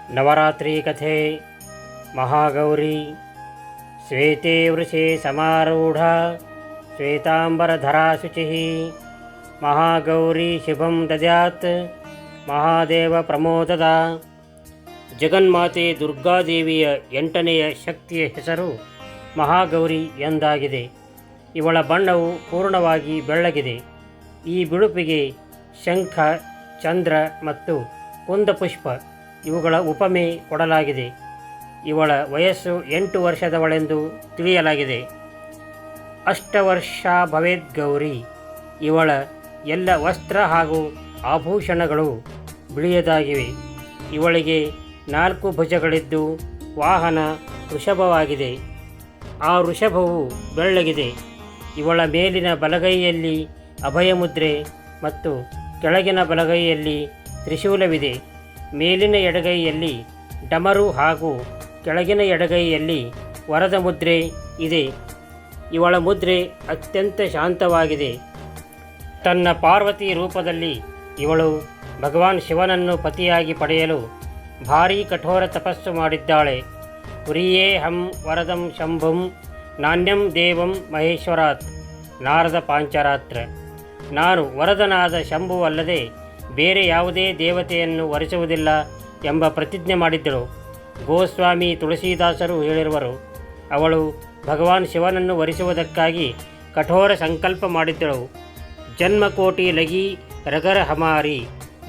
ನವರಾತ್ರಿ ಕಥೆ. ಮಹಾಗೌರಿ ಶ್ವೇತೆ ವೃಷೇ ಸಮಾರೂಢ ಶ್ವೇತಾಂಬರಧರಾ ಶುಚಿ ಮಹಾಗೌರಿ ಶುಭಂ ದದ್ಯಾತ್ ಮಹಾದೇವ ಪ್ರಮೋದದ. ಜಗನ್ಮಾತೆ ದುರ್ಗಾದೇವಿಯ 8ನೆಯ ಶಕ್ತಿಯ ಹೆಸರು ಮಹಾಗೌರಿ ಎಂದಾಗಿದೆ. ಇವಳ ಬಣ್ಣವು ಪೂರ್ಣವಾಗಿ ಬೆಳ್ಳಗಿದೆ. ಈ ಬಿಳುಪಿಗೆ ಶಂಖ, ಚಂದ್ರ ಮತ್ತು ಕುಂದಪುಷ್ಪ ಇವುಗಳ ಉಪಮೆ ಕೊಡಲಾಗಿದೆ. ಇವಳ ವಯಸ್ಸು 8 ವರ್ಷದವಳೆಂದು ತಿಳಿಯಲಾಗಿದೆ. ಅಷ್ಟವರ್ಷ ಭವೇದ್ ಗೌರಿ. ಇವಳ ಎಲ್ಲ ವಸ್ತ್ರ ಹಾಗೂ ಆಭೂಷಣಗಳು ಬಿಳಿಯದಾಗಿವೆ. ಇವಳಿಗೆ 4 ಭುಜಗಳಿದ್ದು ವಾಹನ ವೃಷಭವಾಗಿದೆ. ಆ ವೃಷಭವು ಬೆಳ್ಳಗಿದೆ. ಇವಳ ಮೇಲಿನ ಬಲಗೈಯಲ್ಲಿ ಅಭಯಮುದ್ರೆ ಮತ್ತು ಕೆಳಗಿನ ಬಲಗೈಯಲ್ಲಿ ತ್ರಿಶೂಲವಿದೆ. ಮೇಲಿನ ಎಡಗೈಯಲ್ಲಿ ಡಮರು ಹಾಗೂ ಕೆಳಗಿನ ಎಡಗೈಯಲ್ಲಿ ವರದ ಮುದ್ರೆ ಇದೆ. ಇವಳ ಮುದ್ರೆ ಅತ್ಯಂತ ಶಾಂತವಾಗಿದೆ. ತನ್ನ ಪಾರ್ವತಿ ರೂಪದಲ್ಲಿ ಇವಳು ಭಗವಾನ್ ಶಿವನನ್ನು ಪತಿಯಾಗಿ ಪಡೆಯಲು ಭಾರೀ ಕಠೋರ ತಪಸ್ಸು ಮಾಡಿದ್ದಾಳೆ. ಪುರಿಯೇ ಹಂ ವರದಂ ಶಂಭುಂ ನಾಣ್ಯಂ ದೇವಂ ಮಹೇಶ್ವರಾತ್ ನಾರದ ಪಾಂಚರಾತ್ರ. ನಾನು ವರದನಾದ ಶಂಭುವಲ್ಲದೆ ಬೇರೆ ಯಾವುದೇ ದೇವತೆಯನ್ನು ವರಿಸುವುದಿಲ್ಲ ಎಂಬ ಪ್ರತಿಜ್ಞೆ ಮಾಡಿದ್ದಳು. ಗೋಸ್ವಾಮಿ ತುಳಸೀದಾಸರು ಹೇಳಿರುವರು, ಅವಳು ಭಗವಾನ್ ಶಿವನನ್ನು ವರಿಸುವುದಕ್ಕಾಗಿ ಕಠೋರ ಸಂಕಲ್ಪ ಮಾಡಿದ್ದಳು. ಜನ್ಮಕೋಟಿ ಲಗಿ ರಗರ ಹಮಾರಿ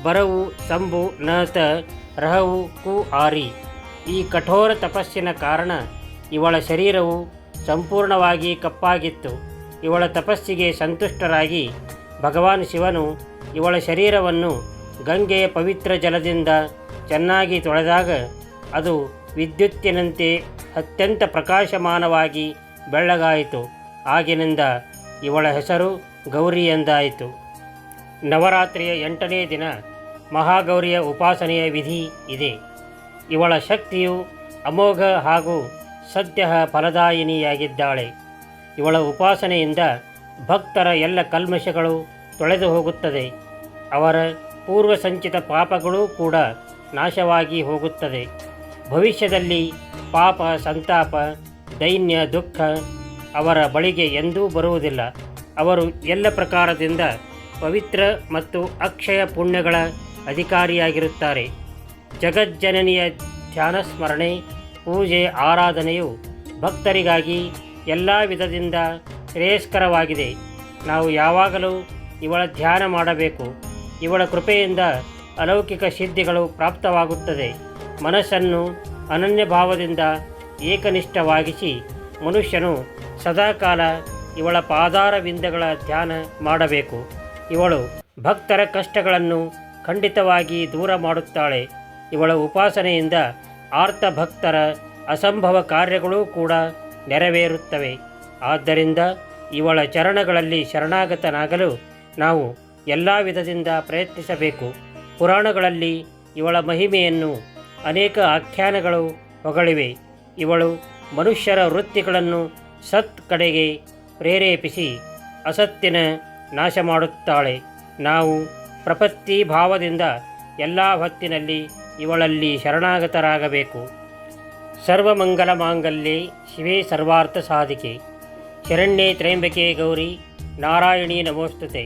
ಬರವು ಸಂಭು ನತ ರಹವು ಕು ಆರಿ. ಈ ಕಠೋರ ತಪಸ್ಸಿನ ಕಾರಣ ಇವಳ ಶರೀರವು ಸಂಪೂರ್ಣವಾಗಿ ಕಪ್ಪಾಗಿತ್ತು. ಇವಳ ತಪಸ್ಸಿಗೆ ಸಂತುಷ್ಟರಾಗಿ ಭಗವಾನ್ ಶಿವನು ಇವಳ ಶರೀರವನ್ನು ಗಂಗೆಯ ಪವಿತ್ರ ಜಲದಿಂದ ಚೆನ್ನಾಗಿ ತೊಳೆದಾಗ ಅದು ವಿದ್ಯುತ್ತಿನಂತೆ ಅತ್ಯಂತ ಪ್ರಕಾಶಮಾನವಾಗಿ ಬೆಳ್ಳಗಾಯಿತು. ಆಗಿನಿಂದ ಇವಳ ಹೆಸರು ಗೌರಿ ಎಂದಾಯಿತು. ನವರಾತ್ರಿಯ 8ನೇ ದಿನ ಮಹಾಗೌರಿಯ ಉಪಾಸನೆಯ ವಿಧಿ ಇದೆ. ಇವಳ ಶಕ್ತಿಯು ಅಮೋಘ ಹಾಗೂ ಸದ್ಯ ಫಲದಾಯಿನಿಯಾಗಿದ್ದಾಳೆ. ಇವಳ ಉಪಾಸನೆಯಿಂದ ಭಕ್ತರ ಎಲ್ಲ ಕಲ್ಮಶಗಳು ತೊಳೆದು ಹೋಗುತ್ತದೆ. ಅವರ ಪೂರ್ವಸಂಚಿತ ಪಾಪಗಳೂ ಕೂಡ ನಾಶವಾಗಿ ಹೋಗುತ್ತದೆ. ಭವಿಷ್ಯದಲ್ಲಿ ಪಾಪ, ಸಂತಾಪ, ದೈನ್ಯ, ದುಃಖ ಅವರ ಬಳಿಗೆ ಎಂದೂ ಬರುವುದಿಲ್ಲ. ಅವರು ಎಲ್ಲ ಪ್ರಕಾರದಿಂದ ಪವಿತ್ರ ಮತ್ತು ಅಕ್ಷಯ ಪುಣ್ಯಗಳ ಅಧಿಕಾರಿಯಾಗಿರುತ್ತಾರೆ. ಜಗಜ್ಜನನಿಯ ಧ್ಯಾನ ಸ್ಮರಣೆ, ಪೂಜೆ, ಆರಾಧನೆಯು ಭಕ್ತರಿಗಾಗಿ ಎಲ್ಲ ವಿಧದಿಂದ ಶ್ರೇಯಸ್ಕರವಾಗಿದೆ. ನಾವು ಯಾವಾಗಲೂ ಇವಳ ಧ್ಯಾನ ಮಾಡಬೇಕು. ಇವಳ ಕೃಪೆಯಿಂದ ಅಲೌಕಿಕ ಸಿದ್ಧಿಗಳು ಪ್ರಾಪ್ತವಾಗುತ್ತದೆ. ಮನಸ್ಸನ್ನು ಅನನ್ಯ ಭಾವದಿಂದ ಏಕನಿಷ್ಠವಾಗಿಸಿ ಮನುಷ್ಯನು ಸದಾಕಾಲ ಇವಳ ಪಾದಾರವಿಂದಗಳ ಧ್ಯಾನ ಮಾಡಬೇಕು. ಇವಳು ಭಕ್ತರ ಕಷ್ಟಗಳನ್ನು ಖಂಡಿತವಾಗಿ ದೂರ ಮಾಡುತ್ತಾಳೆ. ಇವಳ ಉಪಾಸನೆಯಿಂದ ಆರ್ತ ಭಕ್ತರ ಅಸಂಭವ ಕಾರ್ಯಗಳೂ ಕೂಡ ನೆರವೇರುತ್ತವೆ. ಆದ್ದರಿಂದ ಇವಳ ಚರಣಗಳಲ್ಲಿ ಶರಣಾಗತನಾಗಲು ನಾವು ಎಲ್ಲ ವಿಧದಿಂದ ಪ್ರಯತ್ನಿಸಬೇಕು. ಪುರಾಣಗಳಲ್ಲಿ ಇವಳ ಮಹಿಮೆಯನ್ನು ಅನೇಕ ಆಖ್ಯಾನಗಳು ಹೊಗಳಿವೆ. ಇವಳು ಮನುಷ್ಯರ ವೃತ್ತಿಗಳನ್ನು ಸತ್ ಕಡೆಗೆ ಪ್ರೇರೇಪಿಸಿ ಅಸತ್ತಿನ ನಾಶ ಮಾಡುತ್ತಾಳೆ. ನಾವು ಪ್ರಪತ್ತಿ ಭಾವದಿಂದ ಎಲ್ಲ ಹೊತ್ತಿನಲ್ಲಿ ಇವಳಲ್ಲಿ ಶರಣಾಗತರಾಗಬೇಕು. ಸರ್ವಮಂಗಲ ಮಾಂಗಲ್ಯೆ ಶಿವೇ ಸರ್ವಾರ್ಥ ಸಾಧಿಕೆ ಶರಣ್ಯೇ ತ್ರ್ಯಂಬಕೆ ಗೌರಿ ನಾರಾಯಣೀ ನಮೋಸ್ತುತೆ.